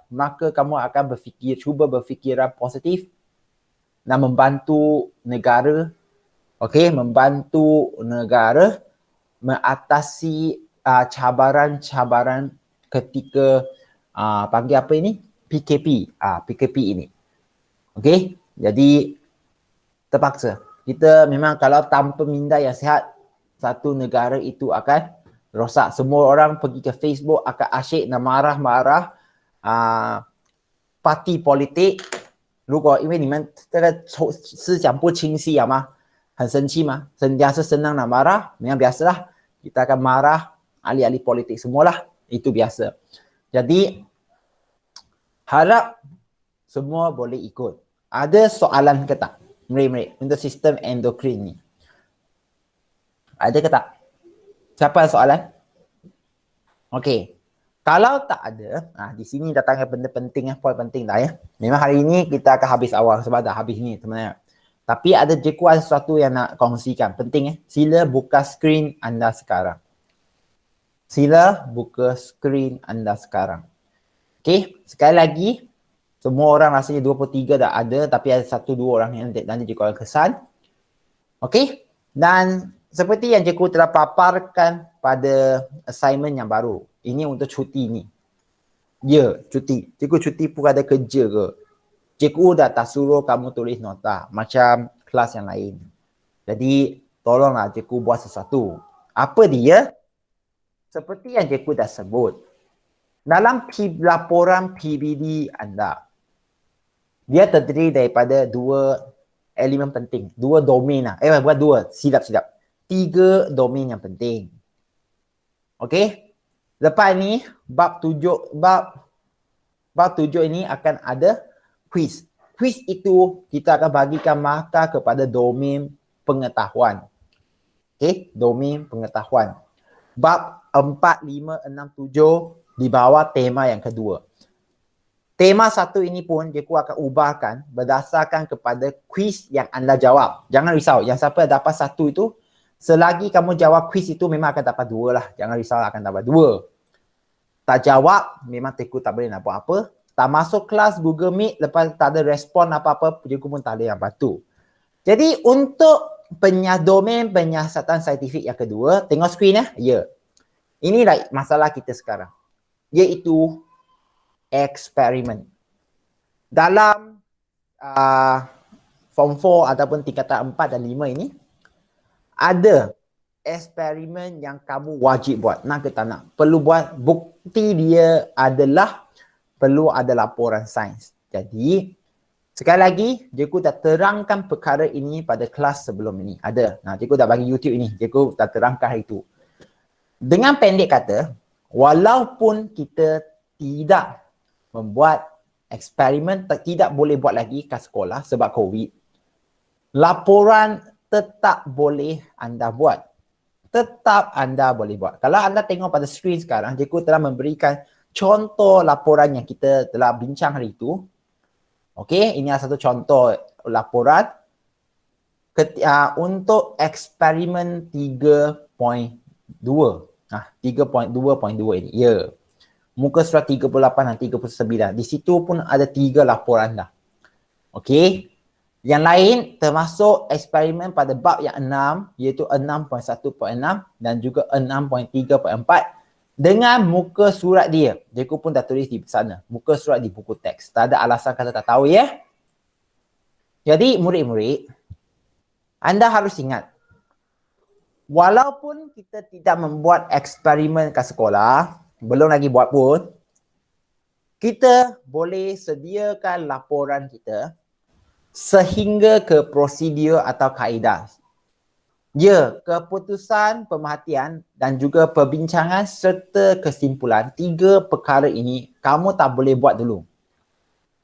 maka kamu akan cuba berfikiran positif dan membantu negara, membantu negara mengatasi cabaran-cabaran ketika panggil apa ini? PKP ini. Okey, jadi terpaksa. Kita memang kalau tanpa minda yang sihat, satu negara itu akan rosak. Semua orang pergi ke Facebook akan asyik nak marah-marah parti politik. 如果因为你们这个思想不清晰了吗？很生气吗？sentiasa senang nak marah, memang biasalah. Kita akan marah, ahli-ahli politik semualah. Itu biasa. Jadi, harap semua boleh ikut. Ada soalan ke tak? Merik untuk sistem endokrin ni. Ada ke tak? Siapa ada soalan? Okey. Kalau tak ada, di sini datangnya benda penting, poin penting dah ya. Memang hari ini kita akan habis awal sebab dah habis ni teman-teman. Tapi ada sesuatu yang nak kongsikan. Penting Sila buka skrin anda sekarang. Sila buka skrin anda sekarang. Okey, sekali lagi. Semua orang rasanya 23 dah ada, tapi ada 1-2 orang yang nanti cikgu akan kesan. Okey, dan seperti yang cikgu telah paparkan pada assignment yang baru. Ini untuk cuti ni. Ya, cuti. Cikgu cuti pun ada kerja ke? Cikgu dah tak suruh kamu tulis nota macam kelas yang lain. Jadi, tolonglah cikgu buat sesuatu. Apa dia? Seperti yang cikgu dah sebut. Dalam laporan PBD anda, dia terdiri daripada 2 elemen penting. 2 domain lah. Bukan 2. Silap. 3 domain yang penting. Okey? Lepas ni, bab 7 ini akan ada quiz. Quiz itu kita akan bagikan markah kepada domain pengetahuan. Okey? Domain pengetahuan. Bab 4, 5, 6, 7 di bawah tema yang kedua. Tema 1 ini pun cikgu akan ubahkan berdasarkan kepada quiz yang anda jawab. Jangan risau, yang siapa dapat 1 itu, selagi kamu jawab quiz itu memang akan dapat 2 lah. Jangan risau, akan dapat 2. Tak jawab, memang cikgu tak boleh nak buat apa. Tak masuk kelas Google Meet, lepas tak ada respon apa-apa, cikgu pun tak ada yang bantu. Jadi untuk domain penyiasatan saintifik yang kedua, tengok skrin ya. Inilah masalah kita sekarang. Iaitu eksperimen. Dalam form 4 ataupun tingkatan 4 dan 5 ini, ada eksperimen yang kamu wajib buat. Nak ke tak nak? Perlu buat. Bukti dia adalah perlu ada laporan sains. Jadi, sekali lagi, cikgu dah terangkan perkara ini pada kelas sebelum ini. Ada. Cikgu dah bagi YouTube ini. Cikgu dah terangkan hari itu. Dengan pendek kata, walaupun kita tidak membuat eksperimen, tidak boleh buat lagi kat sekolah sebab COVID, laporan tetap boleh anda buat. Tetap anda boleh buat. Kalau anda tengok pada skrin sekarang, cikgu telah memberikan contoh laporan yang kita telah bincang hari itu. Okey, ini adalah satu contoh laporan untuk eksperimen 3.2. 3.2.2 ini. Ya. Muka surat 38 dan 39. Di situ pun ada 3 laporan dah. Okey. Yang lain termasuk eksperimen pada bab yang 6, iaitu 6.1.6 dan juga 6.3.4 dengan muka surat dia. Cikgu pun dah tulis di sana. Muka surat di buku teks. Tak ada alasan kata tak tahu ya. Jadi murid-murid, anda harus ingat, walaupun kita tidak membuat eksperimen kat sekolah, belum lagi buat pun, kita boleh sediakan laporan kita sehingga ke prosedur atau kaedah. Ya, keputusan, pemerhatian dan juga perbincangan serta kesimpulan. 3 perkara ini kamu tak boleh buat dulu.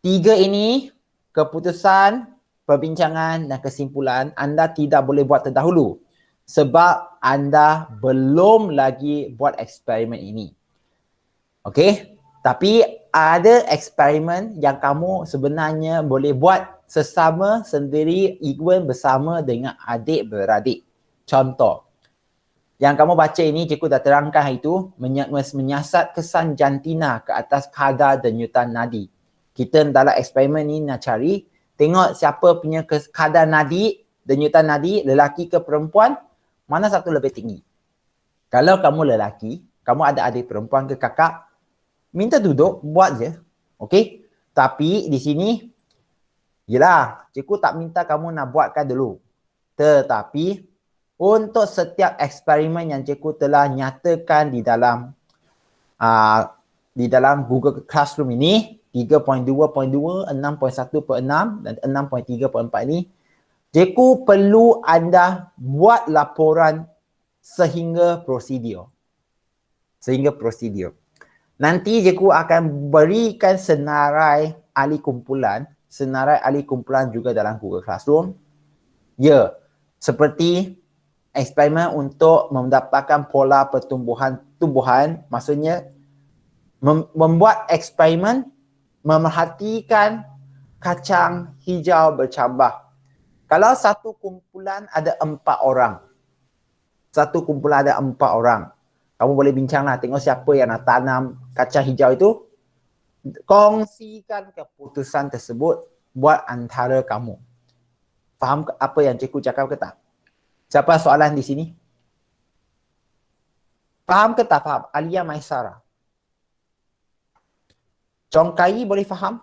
3 ini, keputusan, perbincangan dan kesimpulan, anda tidak boleh buat terdahulu. Sebab anda belum lagi buat eksperimen ini. Okey? Tapi ada eksperimen yang kamu sebenarnya boleh buat sesama sendiri, even bersama dengan adik-beradik. Contoh, yang kamu baca ini, cikgu dah terangkan hari itu, menyiasat kesan jantina ke atas kadar denyutan nadi. Kita dalam eksperimen ni nak cari, tengok siapa punya kadar nadi, denyutan nadi, lelaki ke perempuan, mana satu lebih tinggi. Kalau kamu lelaki, kamu ada adik perempuan ke kakak, minta duduk, buat je. Okey? Tapi di sini, yelah, cikgu tak minta kamu nak buatkan dulu. Tetapi, untuk setiap eksperimen yang cikgu telah nyatakan di dalam Google Classroom ini, 3.2.2, 6.1.6 dan 6.3.4 ini, cikgu perlu anda buat laporan sehingga prosedur. Nanti cikgu akan berikan senarai ahli kumpulan juga dalam Google Classroom. Ya, seperti eksperimen untuk mendapatkan pola tumbuhan, maksudnya membuat eksperimen memerhatikan kacang hijau bercambah. Kalau satu kumpulan ada 4 orang, kamu boleh bincanglah, tengok siapa yang nak tanam kacang hijau itu, kongsikan keputusan tersebut buat antara kamu. Faham apa yang cikgu cakap ke tak? Siapa soalan di sini? Faham ke tak faham? Alia Maisara. Chongkai boleh faham?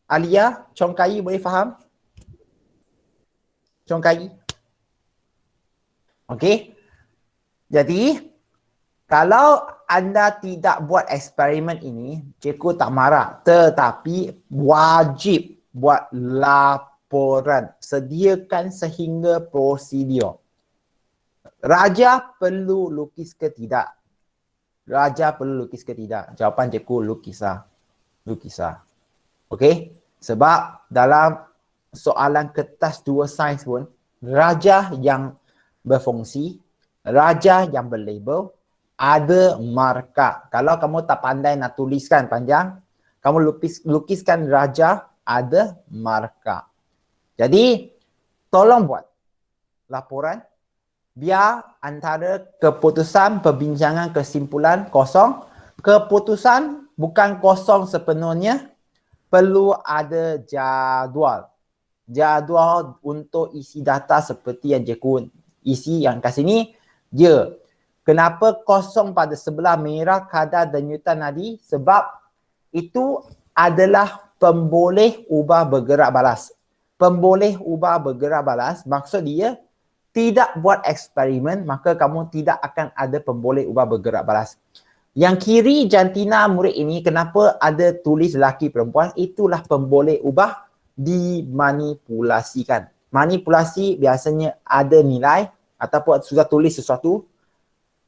Alia, Chongkai boleh faham? Chongkai? Okey. Jadi, kalau anda tidak buat eksperimen ini, cikgu tak marah. Tetapi wajib buat laporan. Sediakan sehingga prosedur. Raja perlu lukis ke tidak? Jawapan cikgu lukislah. Okey? Sebab dalam soalan kertas 2 sains pun, raja yang berfungsi, raja yang berlabel, ada markah. Kalau kamu tak pandai nak tuliskan panjang, kamu lukiskan raja, ada markah. Jadi, tolong buat laporan, biar antara keputusan, perbincangan, kesimpulan kosong. Keputusan bukan kosong sepenuhnya, perlu ada jadual. Jadual untuk isi data seperti yang cikgu isi yang kat sini. Ya, kenapa kosong pada sebelah merah kadar denyutan nadi? Sebab itu adalah pemboleh ubah bergerak balas. Maksud dia, tidak buat eksperimen, maka kamu tidak akan ada pemboleh ubah bergerak balas. Yang kiri jantina murid ini, kenapa ada tulis lelaki perempuan? Itulah pemboleh ubah dimanipulasikan. Manipulasi biasanya ada nilai ataupun sudah tulis sesuatu.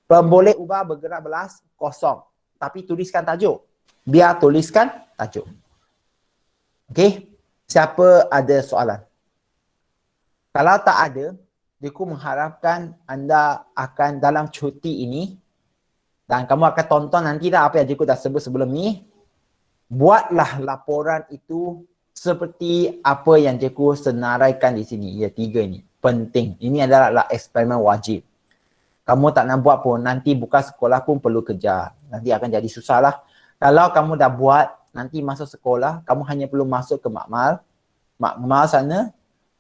Pemboleh ubah bergerak balas kosong. Tapi tuliskan tajuk. Biar tuliskan tajuk. Okey? Siapa ada soalan? Kalau tak ada, cikgu mengharapkan anda akan dalam cuti ini, dan kamu akan tonton nanti dah apa yang cikgu dah sebut sebelum ni, buatlah laporan itu seperti apa yang cikgu senaraikan di sini. Ya, 3 ini. Penting. Ini adalah eksperimen wajib. Kamu tak nak buat pun, nanti buka sekolah pun perlu kerja. Nanti akan jadi susah lah. Kalau kamu dah buat, nanti masuk sekolah, kamu hanya perlu masuk ke makmal. Makmal sana,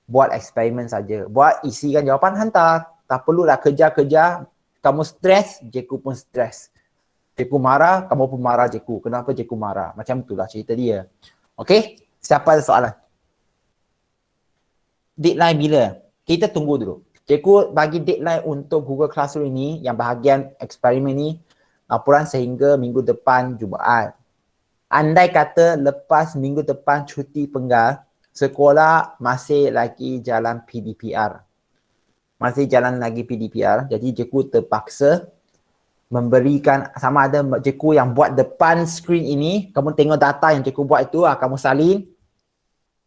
buat eksperimen saja. Buat, isikan jawapan, hantar. Tak perlulah kerja-kerja. Kamu stres, cikgu pun stres. Cikgu marah, kamu pun marah cikgu. Kenapa cikgu marah? Macam itulah cerita dia. Okey? Siapa ada soalan? Deadline bila? Kita tunggu dulu. Cikgu bagi deadline untuk Google Classroom ini, yang bahagian eksperimen ini, laporan sehingga minggu depan Jumaat. Andai kata lepas minggu depan cuti penggal, sekolah masih lagi jalan PDPR. Masih jalan lagi PDPR. Jadi cikgu terpaksa memberikan, sama ada cikgu yang buat depan screen ini, kamu tengok data yang cikgu buat itu, kamu salin.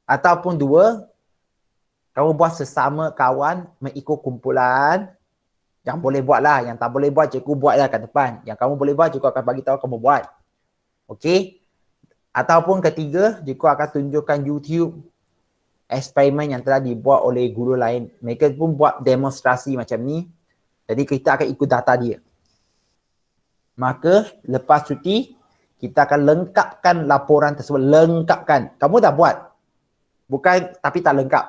Ataupun dua, kamu buat sesama kawan mengikut kumpulan. Yang boleh buat lah, yang tak boleh buat cikgu buat lah kat depan. Yang kamu boleh buat, cikgu akan bagi tahu kamu buat. Okey? Ataupun ketiga, cikgu akan tunjukkan YouTube eksperimen yang telah dibuat oleh guru lain. Mereka pun buat demonstrasi macam ni. Jadi kita akan ikut data dia. Maka lepas cuti, kita akan lengkapkan laporan tersebut. Lengkapkan. Kamu dah buat. Bukan tapi tak lengkap.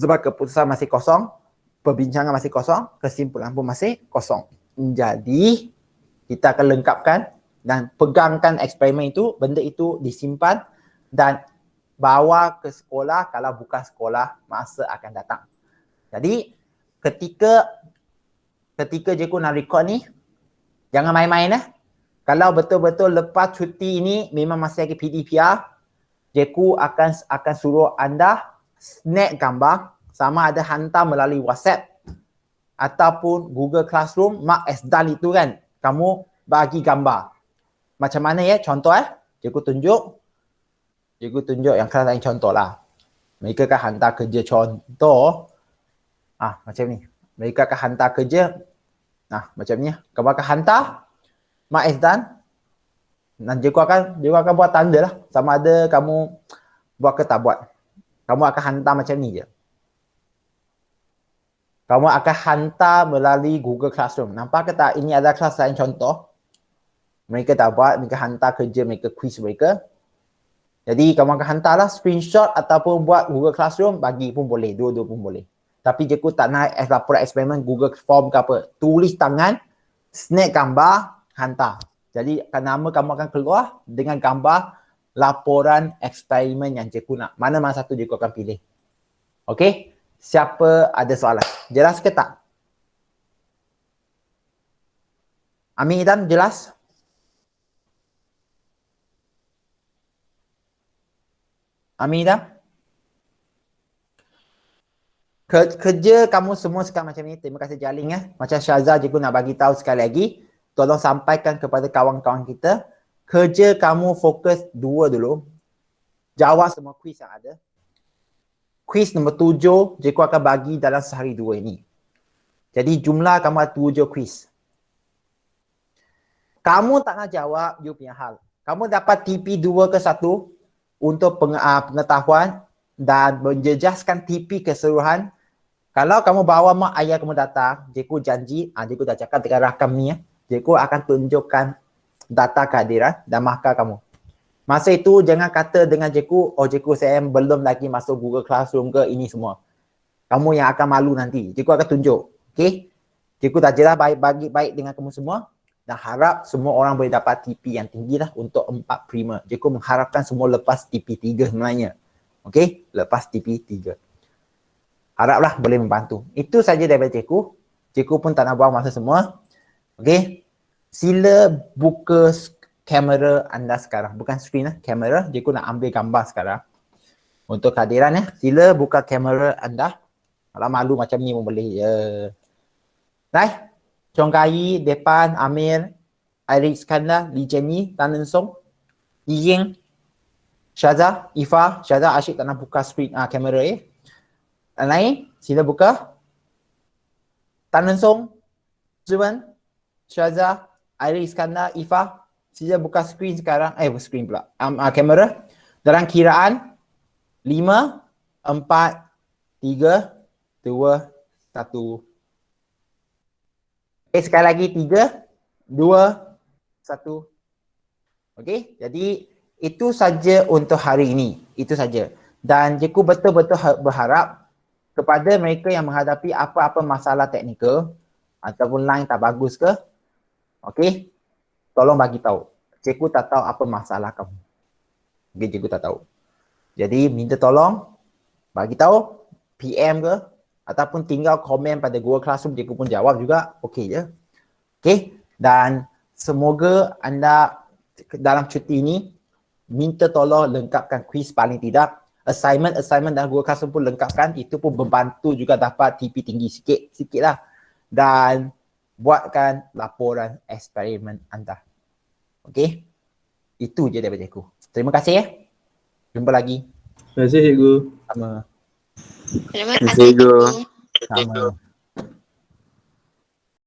Sebab keputusan masih kosong, perbincangan masih kosong, kesimpulan pun masih kosong. Jadi, kita akan lengkapkan dan pegangkan eksperimen itu, benda itu disimpan dan bawa ke sekolah kalau bukan sekolah masa akan datang. Jadi, ketika cikgu nak record ni, jangan main-main . Kalau betul-betul lepas cuti ini memang masih lagi PDPR, cikgu akan suruh anda snap gambar, sama ada hantar melalui WhatsApp ataupun Google Classroom. Mark as done itu kan, kamu bagi gambar. Macam mana ya? Contoh cikgu tunjuk yang kelas lain contoh lah. Mereka akan hantar kerja contoh. Macam ni. Mereka akan hantar kerja. Macam ni. Kamu akan hantar. Mark as done. Dan cikgu akan buat tanda lah. Sama ada kamu buat ke tak buat. Kamu akan hantar macam ni je. Kamu akan hantar melalui Google Classroom. Nampak ke tak? Ini adalah kelas lain contoh. Mereka tak buat, mereka hantar kerja mereka, quiz mereka. Jadi kamu akan hantarlah screenshot ataupun buat Google Classroom, bagi pun boleh, dua-dua pun boleh. Tapi cikgu tak nak laporan eksperimen Google Form ke apa. Tulis tangan, snap gambar, hantar. Jadi nama kamu akan keluar dengan gambar laporan eksperimen yang cikgu nak. Mana-mana satu cikgu akan pilih. Okey? Siapa ada soalan? Jelas ke tak? Amin Idam, jelas? Amin Idam? Kerja kamu semua sekarang macam ni. Terima kasih Jaling . Macam Syazah, cikgu nak bagi tahu sekali lagi. Tolong sampaikan kepada kawan-kawan kita. Kerja kamu fokus dua dulu. Jawab semua kuis yang ada. Kuis nombor 7, cikgu akan bagi dalam sehari dua ini. Jadi jumlah kamu ada 7 kuis. Kamu tak nak jawab, you punya hal. Kamu dapat TP 2 ke 1 untuk pengetahuan dan menjejaskan TP keseluruhan. Kalau kamu bawa mak ayah kamu datang, cikgu janji, cikgu dah cakap dengan rakam ni, cikgu akan tunjukkan data kehadiran dan markah kamu. Masa itu jangan kata dengan cikgu, cikgu saya belum lagi masuk Google Classroom ke ini semua. Kamu yang akan malu nanti. Cikgu akan tunjuk. Okey? Cikgu dah jelas baik dengan kamu semua dan harap semua orang boleh dapat TP yang tinggi lah untuk 4 prima. Cikgu mengharapkan semua lepas TP 3 sebenarnya. Okey? Lepas TP 3. Haraplah boleh membantu. Itu saja daripada cikgu. Cikgu pun tak nak buang masa semua. Okey? Sila buka kamera anda sekarang. Bukan skrin kamera. Cikgu nak ambil gambar sekarang. Untuk kehadiran sila buka kamera anda. Kalau malu macam ni pun boleh. Baik. Chong Kai, Depan, Amir, Airik Iskandar, Li Jenny, Tan Nen Song, Yi Ying, Syazah, Ifa. Syazah asyik tak nak buka skrin kamera Dan lain, sila buka. Tan Nen Song, Zhiwen, Syazah, Airik Iskandar, Ifa. Sila buka skrin sekarang. Skrin pula. Kamera. Dalam kiraan 5, 4, 3, 2, 1. Sekali lagi 3, 2, 1. Okey, jadi itu saja untuk hari ini. Itu saja. Dan cikgu betul-betul berharap kepada mereka yang menghadapi apa-apa masalah teknikal ataupun line tak bagus ke, okey, tolong bagi tahu. Cikgu tak tahu apa masalah kamu. Okey, cikgu tak tahu. Jadi minta tolong bagi tahu PM ke ataupun tinggal komen pada Google Classroom, cikgu pun jawab juga. Okey je. Okey, dan semoga anda dalam cuti ini minta tolong lengkapkan kuis paling tidak. assignment dalam Google Classroom pun lengkapkan, itu pun membantu juga dapat TP tinggi sikit lah. Dan buatkan laporan eksperimen anda. Okey? Itu je daripada aku. Terima kasih ya. Jumpa lagi. Terima kasih cikgu. Sama. Terima kasih cikgu. Sama.